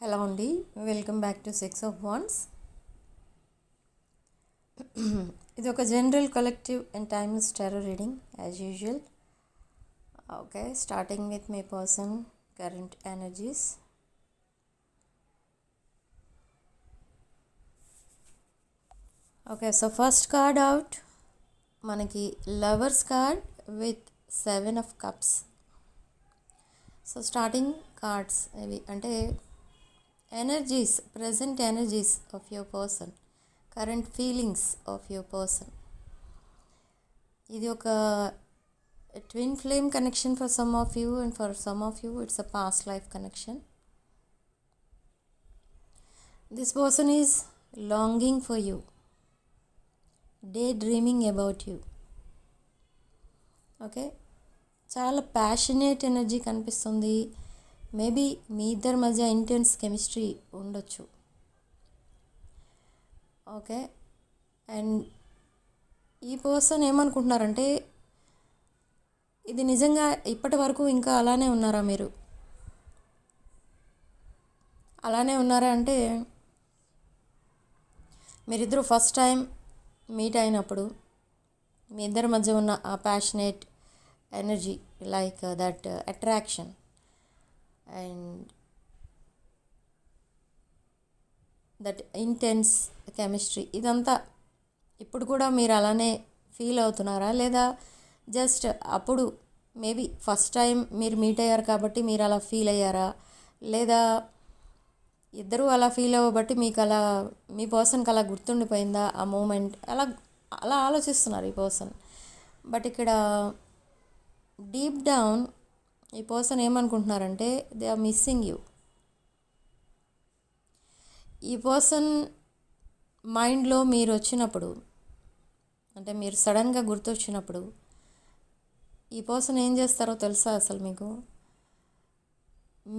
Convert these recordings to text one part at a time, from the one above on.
Hello అండి, welcome back to 6 of Wands. ఇది ఒక general collective and timeless tarot reading as usual. Okay, starting with my person current energies. Okay, so first card out మనకి lovers card with 7 of Cups. So starting cards ఇవి అంటే energies, present energies of your person, current feelings of your person. ఇది ఒక twin flame connection for some of you, and for some of you it's a past life connection. This person is longing for you, daydreaming about you. Okay, చాలా passionate energy కనిపిస్తుంది. Maybe మీ ఇద్దరి మధ్య intense chemistry ఉండొచ్చు. Okay, and ఈ person ఏమనుకుంటున్నారంటే ఇది నిజంగా ఇప్పటి వరకు ఇంకా అలానే ఉన్నారా, మీరు అలానే ఉన్నారా అంటే మీరిద్దరూ ఫస్ట్ టైం మీట్ అయినప్పుడు మీ ఇద్దరి మధ్య ఉన్న ఆ passionate energy, like that attraction and that intense chemistry, ఇదంతా ఇప్పుడు కూడా మీరు అలానే ఫీల్ అవుతున్నారా, లేదా జస్ట్ అప్పుడు మేబీ ఫస్ట్ టైం మీరు మీట్ అయ్యారు కాబట్టి మీరు అలా ఫీల్ అయ్యారా, లేదా ఇద్దరూ అలా ఫీల్ అవ్వబట్టి మీకు అలా మీ పర్సన్కి అలా గుర్తుండిపోయిందా ఆ మూమెంట్, అలా అలా ఆలోచిస్తున్నారు ఈ పర్సన్. బట్ ఇక్కడ డీప్ డౌన్ ఈ పర్సన్ ఏమనుకుంటున్నారంటే దే ఆర్ మిస్సింగ్ యూ. ఈ పర్సన్ మైండ్లో మీరు వచ్చినప్పుడు, అంటే మీరు సడన్గా గుర్తొచ్చినప్పుడు ఈ పర్సన్ ఏం చేస్తారో తెలుసా అసలు మీకు?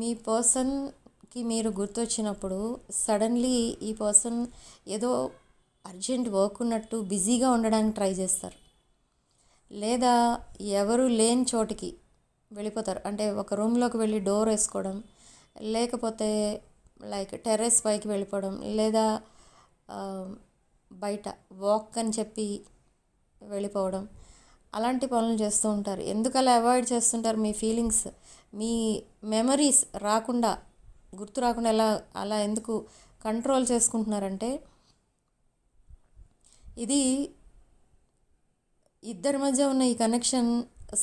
మీ పర్సన్కి మీరు గుర్తొచ్చినప్పుడు సడన్లీ ఈ పర్సన్ ఏదో అర్జెంట్ వర్క్ ఉన్నట్టు బిజీగా ఉండడానికి ట్రై చేస్తారు, లేదా ఎవరు లేని చోటికి వెళ్ళిపోతారు. అంటే ఒక రూమ్లోకి వెళ్ళి డోర్ వేసుకోవడం, లేకపోతే లైక్ టెర్రస్ పైకి వెళ్ళిపోవడం, లేదా బయట వాక్ అని చెప్పి వెళ్ళిపోవడం, అలాంటి పనులు చేస్తూ ఉంటారు. ఎందుకు అలా అవాయిడ్ చేస్తుంటారు? మీ ఫీలింగ్స్, మీ మెమరీస్ రాకుండా, గుర్తు రాకుండా అలా ఎందుకు కంట్రోల్ చేసుకుంటున్నారంటే ఇది ఇద్దరి మధ్య ఉన్న ఈ కనెక్షన్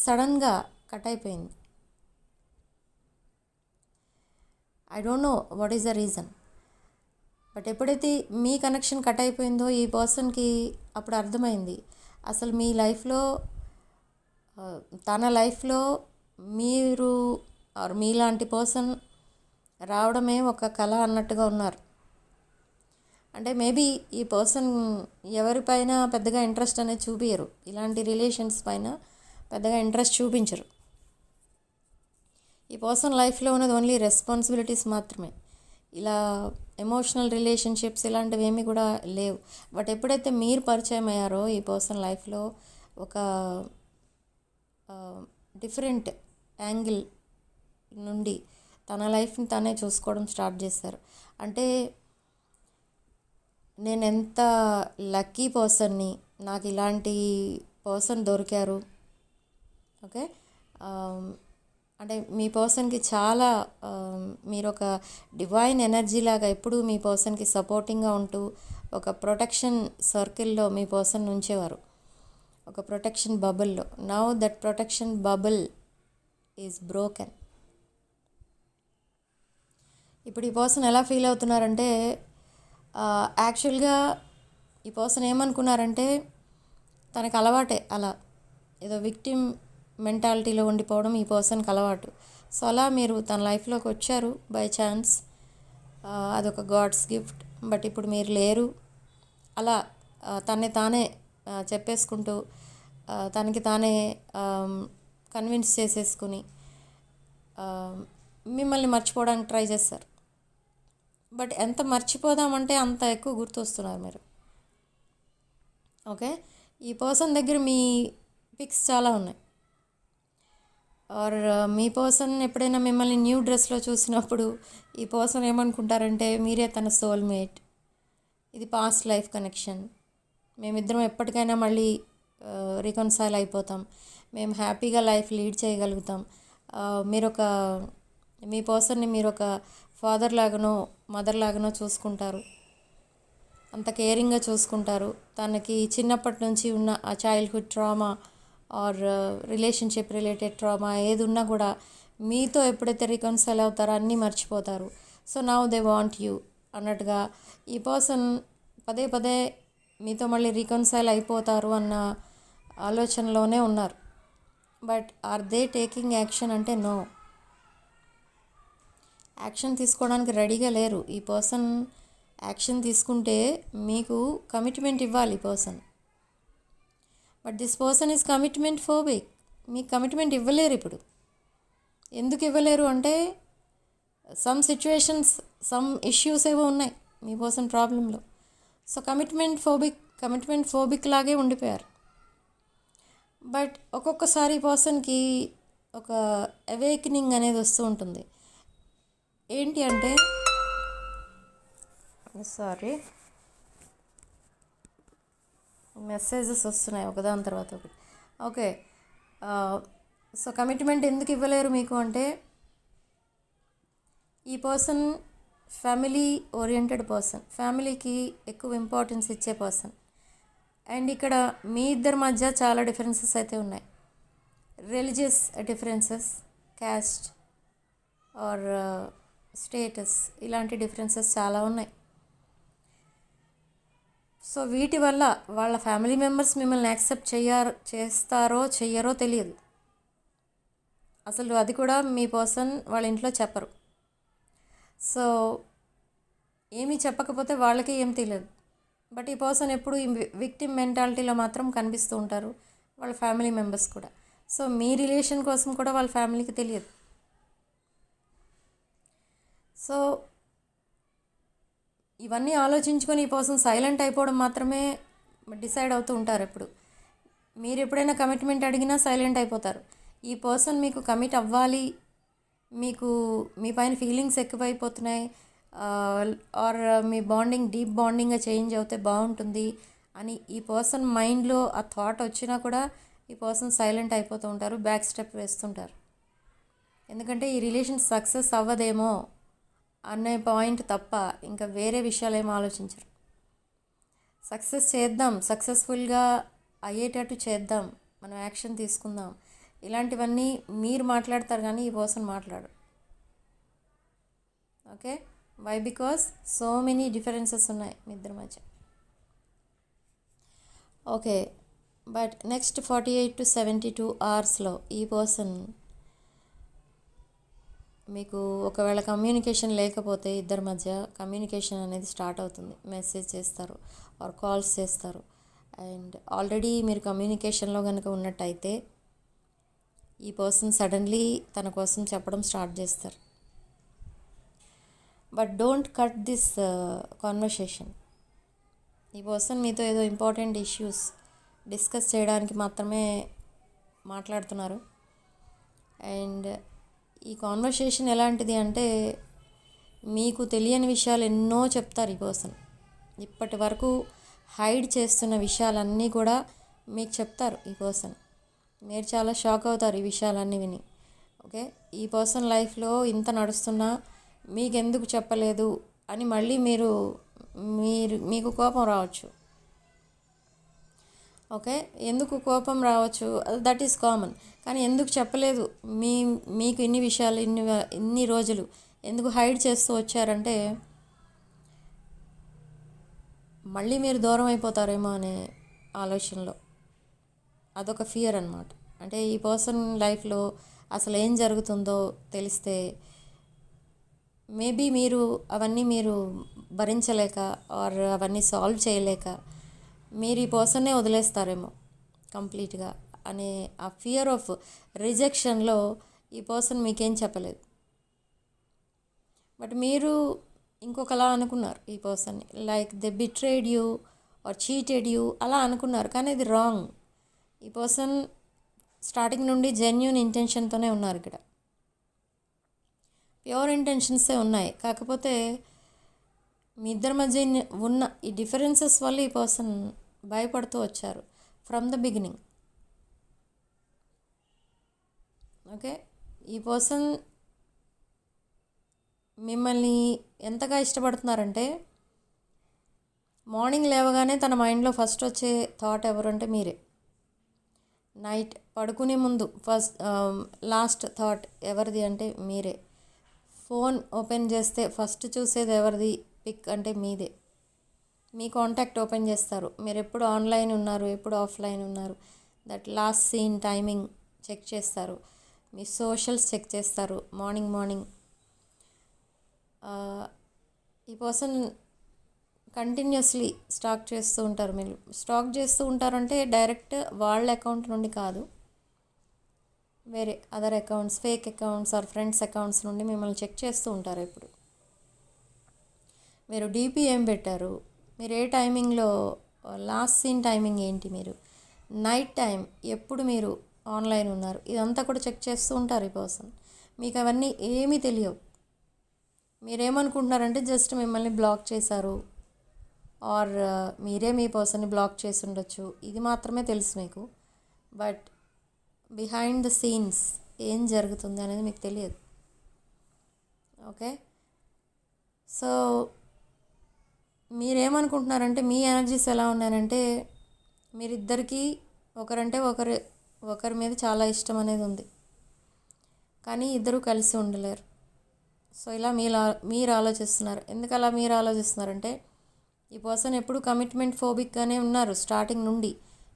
సడన్గా కట్ అయిపోయింది. I don't know what is the reason. But ఎప్పుడైతే మీ కనెక్షన్ కట్ అయిపోయిందో ఈ పర్సన్కి అప్పుడు అర్థమైంది అసలు మీ లైఫ్లో, తన లైఫ్లో మీరు మీలాంటి పర్సన్ రావడమే ఒక కళ అన్నట్టుగా ఉన్నారు. అంటే మేబీ ఈ పర్సన్ ఎవరిపైన పెద్దగా ఇంట్రెస్ట్ అనేది చూపించరు, ఇలాంటి రిలేషన్స్ పైన పెద్దగా ఇంట్రెస్ట్ చూపించరు. ఈ పర్సన్ లైఫ్లో ఉన్నది ఓన్లీ రెస్పాన్సిబిలిటీస్ మాత్రమే. ఇలా ఎమోషనల్ రిలేషన్షిప్స్ ఇలాంటివి ఏమీ కూడా లేవు. బట్ ఎప్పుడైతే మీరు పరిచయం అయ్యారో ఈ పర్సన్ లైఫ్లో ఒక డిఫరెంట్ యాంగిల్ నుండి తన లైఫ్ని తనే చూసుకోవడం స్టార్ట్ చేశారు. అంటే నేను ఎంత లక్కీ పర్సన్ని, నాకు ఇలాంటి పర్సన్ దొరికారు. ఓకే, అంటే మీ పర్సన్కి చాలా మీరు ఒక డివైన్ ఎనర్జీ లాగా ఎప్పుడు మీ పర్సన్కి సపోర్టింగ్గా ఉంటూ ఒక ప్రొటెక్షన్ సర్కిల్లో మీ పర్సన్ ఉంచేవారు, ఒక ప్రొటెక్షన్ బబుల్లో. Now that protection bubble is broken. ఇప్పుడు ఈ పర్సన్ ఎలా ఫీల్ అవుతున్నారంటే యాక్చువల్గా ఈ పర్సన్ ఏమనుకున్నారంటే తనకు అలవాటే అలా ఏదో విక్టిమ్ మెంటాలిటీలో ఉండిపోవడం ఈ పర్సన్కి అలవాటు. సో అలా మీరు తన లైఫ్లోకి వచ్చారు బై ఛాన్స్, అదొక గాడ్స్ గిఫ్ట్. బట్ ఇప్పుడు మీరు లేరు. అలా తనే తానే చెప్పేసుకుంటూ తనకి తానే కన్విన్స్ చేసేసుకుని మిమ్మల్ని మర్చిపోవడానికి ట్రై చేస్తారు. బట్ ఎంత మర్చిపోదామంటే అంత ఎక్కువ గుర్తొస్తున్నారు మీరు. ఓకే, ఈ పర్సన్ దగ్గర మీ పిక్స్ చాలా ఉన్నాయి. ఆర్ మీ పర్సన్ ఎప్పుడైనా మిమ్మల్ని న్యూ డ్రెస్లో చూసినప్పుడు ఈ పర్సన్ ఏమనుకుంటారంటే మీరే తన సోల్మేట్, ఇది పాస్ట్ లైఫ్ కనెక్షన్, మేమిద్దరం ఎప్పటికైనా మళ్ళీ రికన్సైల్ అయిపోతాం, మేము హ్యాపీగా లైఫ్ లీడ్ చేయగలుగుతాం. మీరొక మీ పర్సన్ని మీరు ఒక ఫాదర్ లాగానో మదర్ లాగానో చూసుకుంటారు, అంత కేరింగ్గా చూసుకుంటారు. తనకి చిన్నప్పటి నుంచి ఉన్న ఆ childhood trauma or relationship related trauma ఏది ఉన్నా కూడా మీతో ఎప్పుడైతే రికన్సైల్ అవుతారో అన్నీ మర్చిపోతారు. So now they want you అన్నట్టుగా ఈ పర్సన్ పదే పదే మీతో మళ్ళీ రికన్సైల్ అయిపోతారు అన్న ఆలోచనలోనే ఉన్నారు. But are they taking action అంటే నో, యాక్షన్ తీసుకోవడానికి రెడీగా లేరు. ఈ పర్సన్ యాక్షన్ తీసుకుంటే మీకు కమిట్మెంట్ ఇవ్వాలి ఈ person. But this person is commitment phobic. మీకు కమిట్మెంట్ ఇవ్వలేరు ఇప్పుడు. ఎందుకు ఇవ్వలేరు అంటే సమ్ సిచ్యువేషన్స్, సమ్ ఇష్యూస్ ఏవో ఉన్నాయి మీ పర్సన్ ప్రాబ్లంలో. సో కమిట్మెంట్ ఫోబిక్ లాగే ఉండిపోయారు. బట్ ఒక్కొక్కసారి పర్సన్కి ఒక అవేకనింగ్ అనేది వస్తూ ఉంటుంది. ఏంటి అంటే మెసేజెస్ వస్తున్నాయి ఒకదాని తర్వాత ఒకటి. ఓకే, సో కమిట్మెంట్ ఎందుకు ఇవ్వలేరు మీకు అంటే ఈ పర్సన్ ఫ్యామిలీ ఓరియంటెడ్ పర్సన్, ఫ్యామిలీకి ఎక్కువ ఇంపార్టెన్స్ ఇచ్చే పర్సన్. అండ్ ఇక్కడ మీ ఇద్దరి మధ్య చాలా డిఫరెన్సెస్ అయితే ఉన్నాయి. Religious differences, caste or status, ఇలాంటి డిఫరెన్సెస్ చాలా ఉన్నాయి. సో వీటి వల్ల వాళ్ళ ఫ్యామిలీ మెంబర్స్ మిమ్మల్ని యాక్సెప్ట్ చేస్తారో చెయ్యరో తెలియదు. అసలు అది కూడా మీ పర్సన్ వాళ్ళ ఇంట్లో చెప్పరు. సో ఏమీ చెప్పకపోతే వాళ్ళకి ఏం తెలియదు. బట్ ఈ పర్సన్ ఎప్పుడు ఈ విక్టిమ్ మెంటాలిటీలో మాత్రం కనిపిస్తూ ఉంటారు, వాళ్ళ ఫ్యామిలీ మెంబర్స్ కూడా. సో మీ రిలేషన్ కోసం కూడా వాళ్ళ ఫ్యామిలీకి తెలియదు. సో ఇవన్నీ ఆలోచించుకొని ఈ పర్సన్ సైలెంట్ అయిపోవడం మాత్రమే డిసైడ్ అవుతూ ఉంటారు. ఎప్పుడు మీరు ఎప్పుడైనా కమిట్మెంట్ అడిగినా సైలెంట్ అయిపోతారు. ఈ పర్సన్ మీకు కమిట్ అవ్వాలి, మీకు మీ పైన ఫీలింగ్స్ ఎక్కువైపోతున్నాయి ఆర్ మీ బాండింగ్ డీప్ బాండింగ్గా చేంజ్ అవుతే బాగుంటుంది అని ఈ పర్సన్ మైండ్లో ఆ థాట్ వచ్చినా కూడా ఈ పర్సన్ సైలెంట్ అయిపోతూ ఉంటారు, బ్యాక్ స్టెప్ వేస్తుంటారు. ఎందుకంటే ఈ రిలేషన్ సక్సెస్ అవ్వదేమో అనే పాయింట్ తప్ప ఇంకా వేరే విషయాలు ఏమో ఆలోచించరు. సక్సెస్ చేద్దాం, సక్సెస్ఫుల్గా అయ్యేటట్టు చేద్దాం, మనం యాక్షన్ తీసుకుందాం, ఇలాంటివన్నీ మీరు మాట్లాడతారు కానీ ఈ పర్సన్ మాట్లాడరు. Okay, why? Because so many differences ఉన్నాయి మీ ఇద్దరి మధ్య. ఓకే, బట్ నెక్స్ట్ 48 to 72 అవర్స్లో ఈ పర్సన్ మీకు ఒకవేళ కమ్యూనికేషన్ లేకపోతే ఇద్దరి మధ్య కమ్యూనికేషన్ అనేది స్టార్ట్ అవుతుంది. మెసేజ్ చేస్తారు ఆర్ కాల్స్ చేస్తారు. అండ్ ఆల్రెడీ మీరు కమ్యూనికేషన్లో కనుక ఉన్నట్టయితే ఈ పర్సన్ సడన్లీ తన కోసం చెప్పడం స్టార్ట్ చేస్తారు. But don't cut this conversation. ఈ పర్సన్ మీతో ఏదో ఇంపార్టెంట్ ఇష్యూస్ డిస్కస్ చేయడానికి మాత్రమే మాట్లాడుతున్నారు. అండ్ ఈ కాన్వర్సేషన్ ఎలాంటిది అంటే మీకు తెలియని విషయాలు ఎన్నో చెప్తారు ఈ పర్సన్. ఇప్పటి వరకు హైడ్ చేస్తున్న విషయాలన్నీ కూడా మీకు చెప్తారు ఈ పర్సన్. మీరు చాలా షాక్ అవుతారు ఈ విషయాలన్నీ విని. ఓకే, ఈ పర్సన్ లైఫ్లో ఇంత నడుస్తున్నా మీకెందుకు చెప్పలేదు అని మళ్ళీ మీకు కోపం రావచ్చు. ఓకే, ఎందుకు కోపం రావచ్చు, దట్ ఈస్ కామన్. కానీ ఎందుకు చెప్పలేదు, మీకు ఇన్ని విషయాలు ఇన్ని రోజులు ఎందుకు హైడ్ చేస్తూ వచ్చారంటే మళ్ళీ మీరు దూరం అయిపోతారేమో అనే ఆలోచనలో. అదొక ఫియర్ అన్నమాట. అంటే ఈ పర్సన్ లైఫ్లో అసలు ఏం జరుగుతుందో తెలిస్తే మేబీ అవన్నీ మీరు భరించలేక ఆర్ అవన్నీ సాల్వ్ చేయలేక మీరు ఈ పర్సన్నే వదిలేస్తారేమో కంప్లీట్గా అనే ఆ ఫియర్ ఆఫ్ రిజెక్షన్లో ఈ పర్సన్ మీకేం చెప్పలేదు. బట్ మీరు ఇంకొకలా అనుకున్నారు ఈ పర్సన్ని, like they betrayed you or cheated you అలా అనుకున్నారు. కానీ ఇది రాంగ్. ఈ పర్సన్ స్టార్టింగ్ నుండి జెన్యూన్ ఇంటెన్షన్తోనే ఉన్నారు ఇక్కడ, ప్యూర్ ఇంటెన్షన్సే ఉన్నాయి. కాకపోతే మీ ఇద్దరి మధ్య ఉన్న ఈ డిఫరెన్సెస్ వల్ల ఈ పర్సన్ భయపడుతూ వచ్చారు ఫ్రమ్ ద బిగినింగ్. ఓకే, ఈ పర్సన్ మిమ్మల్ని ఎంతగా ఇష్టపడుతున్నారంటే మార్నింగ్ లేవగానే తన మైండ్లో ఫస్ట్ వచ్చే థాట్ ఎవరంటే మీరే. నైట్ పడుకునే ముందు లాస్ట్ థాట్ ఎవరిది అంటే మీరే. ఫోన్ ఓపెన్ చేస్తే ఫస్ట్ చూసేది ఎవరిది పిక్ అంటే మీదే. మీ కాంటాక్ట్ ఓపెన్ చేస్తారు, మీరు ఎప్పుడు ఆన్లైన్ ఉన్నారు, ఎప్పుడు ఆఫ్లైన్ ఉన్నారు, that last seen timing check చేస్తారు, మీ సోషల్స్ చెక్ చేస్తారు మార్నింగ్. ఈ పర్సన్ కంటిన్యూస్లీ స్టాక్ చేస్తూ ఉంటారు. మీరు స్టాక్ చేస్తూ ఉంటారంటే డైరెక్ట్ వాళ్ళ అకౌంట్ నుండి కాదు, వేరే other accounts, fake accounts or friends accounts నుండి మిమ్మల్ని చెక్ చేస్తూ ఉంటారు. ఇప్పుడు మీరు డీపీ ఏం పెట్టారు, మీరు ఏ టైమింగ్లో, లాస్ట్ సీన్ టైమింగ్ ఏంటి, మీరు నైట్ టైం ఎప్పుడు మీరు ఆన్లైన్ ఉన్నారు, ఇదంతా కూడా చెక్ చేస్తూ ఉంటారు ఈ పర్సన్. మీకు అవన్నీ ఏమీ తెలియవు. మీరేమనుకుంటున్నారంటే జస్ట్ మిమ్మల్ని బ్లాక్ చేశారు ఆర్ మీరే మీ పర్సన్ని బ్లాక్ చేసి ఉండొచ్చు, ఇది మాత్రమే తెలుసు మీకు. బట్ బిహైండ్ ద సీన్స్ ఏం జరుగుతుంది అనేది మీకు తెలియదు. ఓకే, సో మీరేమనుకుంటున్నారంటే మీ ఎనర్జీస్ ఎలా ఉన్నాయంటే మీరిద్దరికీ ఒకరంటే ఒకరి మీద చాలా ఇష్టం అనేది ఉంది, కానీ ఇద్దరు కలిసి ఉండలేరు. సో ఇలా మీరు ఆలోచిస్తున్నారు. ఎందుకు అలా మీరు ఆలోచిస్తున్నారంటే ఈ పర్సన్ ఎప్పుడు కమిట్మెంట్ ఫోబిక్గానే ఉన్నారు స్టార్టింగ్ నుండి.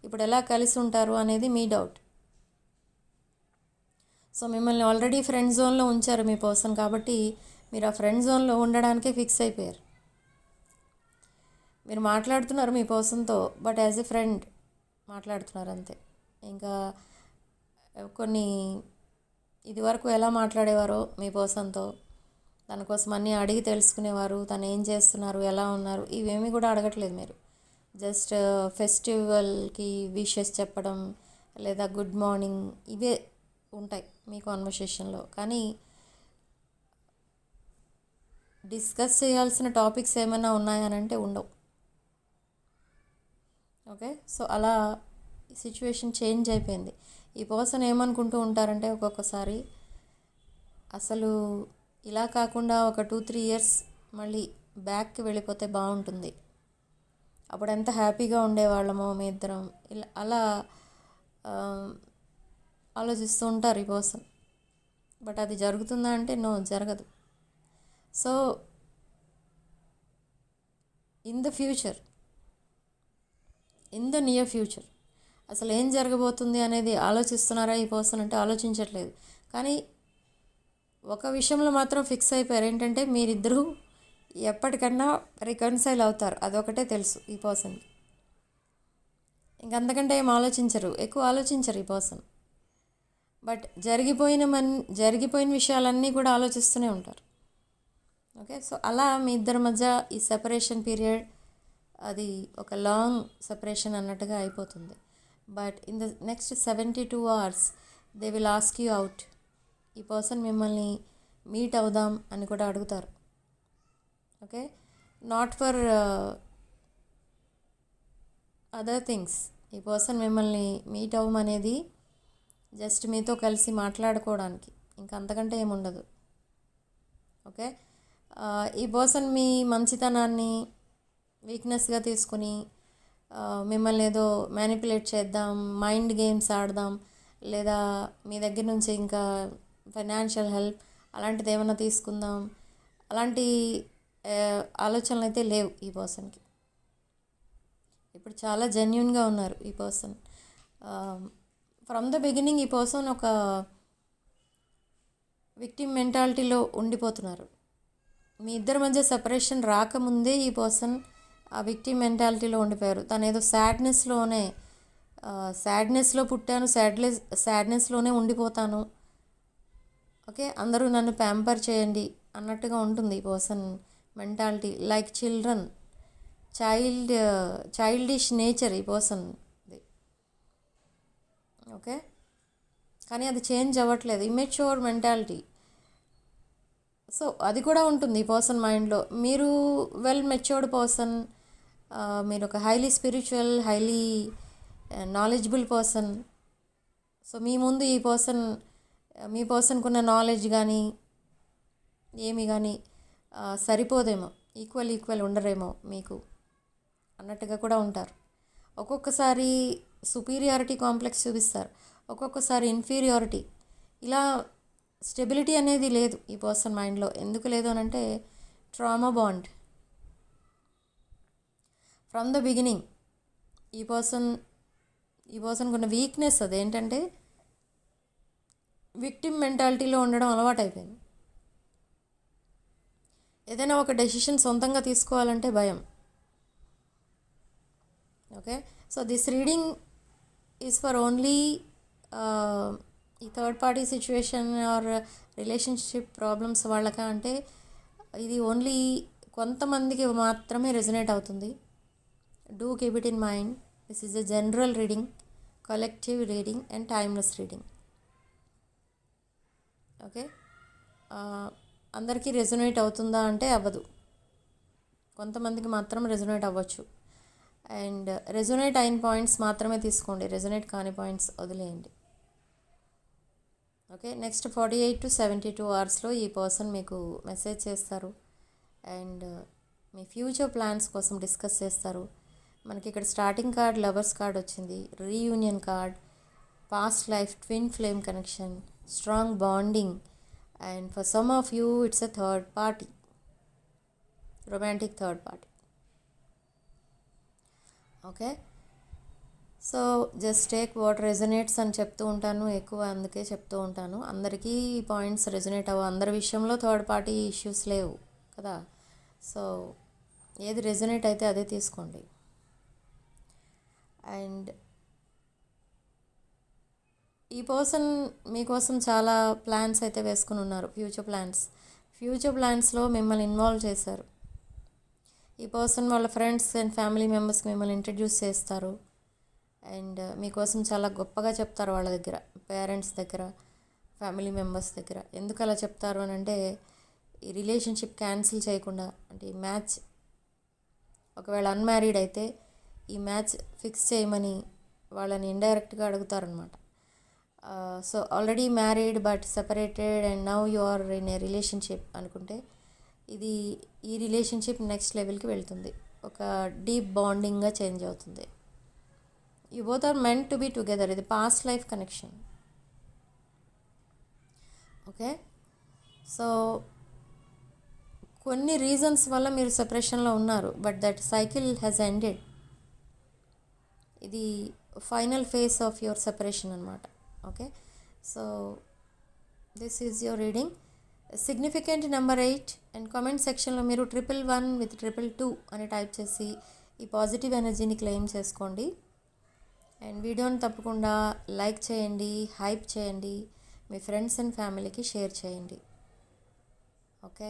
ఇప్పుడు ఎలా కలిసి ఉంటారు అనేది మీ డౌట్. సో మిమ్మల్ని ఆల్రెడీ ఫ్రెండ్ జోన్లో ఉంచారు మీ పర్సన్, కాబట్టి మీరు ఆ ఫ్రెండ్ జోన్లో ఉండడానికే ఫిక్స్ అయిపోయారు. మీరు మాట్లాడుతున్నారు మీ పర్సన్తో, బట్ యాజ్ ఎ ఫ్రెండ్ మాట్లాడుతున్నారు అంతే. ఇంకా కొన్ని ఇదివరకు ఎలా మాట్లాడేవారో మీ పర్సన్తో, తన కోసం అన్నీ అడిగి తెలుసుకునేవారు, తను ఏం చేస్తున్నారు, ఎలా ఉన్నారు, ఇవేమీ కూడా అడగట్లేదు మీరు. జస్ట్ ఫెస్టివల్కి విషెస్ చెప్పడం లేదా గుడ్ మార్నింగ్ ఇవే ఉంటాయి మీ కాన్వర్సేషన్లో, కానీ డిస్కస్ చేయాల్సిన టాపిక్స్ ఏమైనా ఉన్నాయనంటే ఉండవు. ఓకే, సో అలా సిచ్యువేషన్ చేంజ్ అయిపోయింది. ఈ పర్సన్ ఏమనుకుంటూ ఉంటారంటే ఒక్కొక్కసారి అసలు ఇలా కాకుండా ఒక 2-3 ఇయర్స్ మళ్ళీ బ్యాక్కి వెళ్ళిపోతే బాగుంటుంది, అప్పుడు ఎంత హ్యాపీగా ఉండేవాళ్ళమో మీ ఇద్దరం, ఇలా అలా ఆలోచిస్తూ ఉంటారు ఈ పర్సన్. బట్ అది జరుగుతుందా అంటే నో, జరగదు. So in the near future అసలు ఏం జరగబోతుంది అనేది ఆలోచిస్తున్నారా ఈ పర్సన్ అంటే ఆలోచించట్లేదు. కానీ ఒక విషయంలో మాత్రం ఫిక్స్ అయిపోయారు, ఏంటంటే మీరిద్దరూ ఎప్పటికన్నా రికన్సైల్ అవుతారు, అదొకటే తెలుసు ఈ పర్సన్కి. ఇంకంతకంటే ఏం ఎక్కువ ఆలోచించరు ఈ పర్సన్. బట్ జరిగిపోయిన విషయాలన్నీ కూడా ఆలోచిస్తూనే ఉంటారు. ఓకే, సో అలా మీ ఇద్దరి మధ్య ఈ సెపరేషన్ పీరియడ్ అది ఒక లాంగ్ సెపరేషన్ అన్నట్టుగా అయిపోతుంది. But in the next 72 hours they will ask you out. ఈ పర్సన్ మిమ్మల్ని మీట్ అవుదాం అని కూడా అడుగుతారు. Okay, not for other things. ఈ పర్సన్ మిమ్మల్ని మీట్ అవ్వమనేది జస్ట్ మీతో కలిసి మాట్లాడుకోవడానికి, ఇంకా అంతకంటే ఏముండదు. ఓకే, ఈ పర్సన్ మీ మంచితనాన్ని వీక్నెస్గా తీసుకుని మిమ్మల్ని ఏదో మ్యానిపులేట్ చేద్దాం, మైండ్ గేమ్స్ ఆడదాం, లేదా మీ దగ్గర నుంచి ఇంకా ఫైనాన్షియల్ హెల్ప్ అలాంటిది ఏమైనా తీసుకుందాం, అలాంటి ఆలోచనలు అయితే లేవు ఈ పర్సన్కి. ఇప్పుడు చాలా జెన్యూన్గా ఉన్నారు ఈ పర్సన్. ఫ్రమ్ ద బిగినింగ్ ఈ పర్సన్ ఒక విక్టిమ్ మెంటాలిటీలో ఉండిపోతున్నారు. మీ ఇద్దరి మధ్య సెపరేషన్ రాకముందే ఈ పర్సన్ ఆ విక్టిమ్ మెంటాలిటీలో ఉండిపోయారు. తను ఏదో సాడ్నెస్లో పుట్టాను, సాడ్నెస్లోనే ఉండిపోతాను, ఓకే అందరూ నన్ను ప్యాంపర్ చేయండి అన్నట్టుగా ఉంటుంది ఈ person mentality. Like childish nature ఈ పర్సన్. ఓకే, కానీ అది చేంజ్ అవ్వట్లేదు, ఇమ్మెచ్యూర్ మెంటాలిటీ. సో అది కూడా ఉంటుంది ఈ పర్సన్ మైండ్లో. మీరు వెల్ మెచ్యూర్డ్ పర్సన్, మీరు ఒక highly spiritual, highly knowledgeable person. So మీ ముందు ఈ పర్సన్, మీ పర్సన్కు ఉన్న నాలెడ్జ్ కానీ ఏమి కానీ సరిపోదేమో, ఈక్వల్ ఉండరేమో మీకు అన్నట్టుగా కూడా ఉంటారు. ఒక్కొక్కసారి సుపీరియారిటీ కాంప్లెక్స్ చూపిస్తారు, ఒక్కొక్కసారి ఇన్ఫీరియారిటీ. ఇలా స్టెబిలిటీ అనేది లేదు ఈ పర్సన్ మైండ్లో. ఎందుకు లేదు అని అంటే trauma bond from the beginning. ఈ పర్సన్కి ఉన్న వీక్నెస్ అదేంటంటే విక్టిమ్ మెంటాలిటీలో ఉండడం అలవాటు అయిపోయింది. ఏదైనా ఒక డెసిషన్ సొంతంగా తీసుకోవాలంటే భయం. Okay, so this reading is for only ఈ third party situation or relationship problems వాళ్ళకా అంటే ఇది ఓన్లీ కొంతమందికి మాత్రమే రెజొనేట్ అవుతుంది. Do keep it in mind. This is a general reading, collective reading and timeless reading. Okay, అందరికీ resonate అవుతుందా అంటే అవ్వదు, కొంతమందికి మాత్రం రెజొనేట్ అవ్వచ్చు. అండ్ రెజొనేట్ అయిన పాయింట్స్ మాత్రమే తీసుకోండి, రెజొనేట్ కాని పాయింట్స్ వదిలేయండి. ఓకే, నెక్స్ట్ 48 to 72 అవర్స్లో ఈ పర్సన్ మీకు మెసేజ్ చేస్తారు అండ్ మీ ఫ్యూచర్ ప్లాన్స్ కోసం డిస్కస్ చేస్తారు. మనకి ఇక్కడ స్టార్టింగ్ కార్డ్ లవర్స్ కార్డ్ వచ్చింది, reunion card, past life, twin flame connection, strong bonding, and for some of you it's a third party, romantic third party. Okay, so just take what resonates అని చెప్తూ ఉంటాను ఎక్కువ, అందుకే చెప్తూ ఉంటాను. అందరికీ points resonate అవ్వ, అందరి విషయంలో థర్డ్ పార్టీ ఇష్యూస్ లేవు కదా. సో ఏది రెజొనేట్ అయితే అదే తీసుకోండి. అండ్ ఈ పర్సన్ మీకోసం చాలా ప్లాన్స్ అయితే వేసుకుని ఉన్నారు, ఫ్యూచర్ ప్లాన్స్లో మిమ్మల్ని ఇన్వాల్వ్ చేశారు. ఈ పర్సన్ వాళ్ళ ఫ్రెండ్స్ అండ్ ఫ్యామిలీ మెంబర్స్కి మిమ్మల్ని ఇంట్రడ్యూస్ చేస్తారు అండ్ మీకోసం చాలా గొప్పగా చెప్తారు వాళ్ళ దగ్గర, పేరెంట్స్ దగ్గర, ఫ్యామిలీ మెంబర్స్ దగ్గర. ఎందుకు అలా చెప్తారు అని అంటే ఈ రిలేషన్షిప్ క్యాన్సిల్ చేయకుండా, అంటే ఈ మ్యాచ్ ఒకవేళ అన్మ్యారీడ్ అయితే ఈ మ్యాచ్ ఫిక్స్ చేయమని వాళ్ళని ఇండైరెక్ట్గా అడుగుతారనమాట. So already married but separated and now you are in a relationship అనుకుంటే ఇది ఈ రిలేషన్షిప్ నెక్స్ట్ లెవెల్కి వెళ్తుంది, ఒక డీప్ బాండింగ్గా చేంజ్ అవుతుంది. You both are meant to be together. ఇది past life connection. Okay, so కొన్ని రీజన్స్ వల్ల మీరు సెపరేషన్లో ఉన్నారు, but that cycle has ended. ఇది final phase of your separation అనమాట. Okay, so this is your reading. Significant number 8 and comment సెక్షన్లో మీరు 111 with 222 అని టైప్ చేసి ఈ పాజిటివ్ ఎనర్జీని క్లెయిమ్ చేసుకోండి. అండ్ వీడియోని తప్పకుండా లైక్ చేయండి, హైప్ చేయండి, మీ ఫ్రెండ్స్ అండ్ ఫ్యామిలీకి షేర్ చేయండి. ఓకే,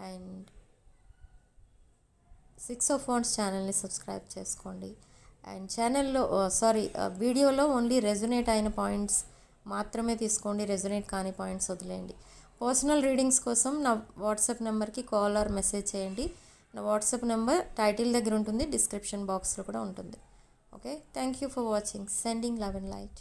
అండ్ 6 of Wands ఛానల్ని సబ్స్క్రైబ్ చేసుకోండి. అండ్ ఛానల్లో వీడియోలో ఓన్లీ రెజొనేట్ అయిన పాయింట్స్ మాత్రమే తీసుకోండి, రెజొనేట్ కాని పాయింట్స్ వదిలేయండి. పర్సనల్ రీడింగ్స్ కోసం నా వాట్సాప్ నెంబర్కి కాల్ ఆర్ మెసేజ్ చేయండి. నా వాట్సాప్ నెంబర్ టైటిల్ దగ్గర ఉంటుంది, డిస్క్రిప్షన్ బాక్స్లో కూడా ఉంటుంది. Okay, thank you for watching. Sending love and light.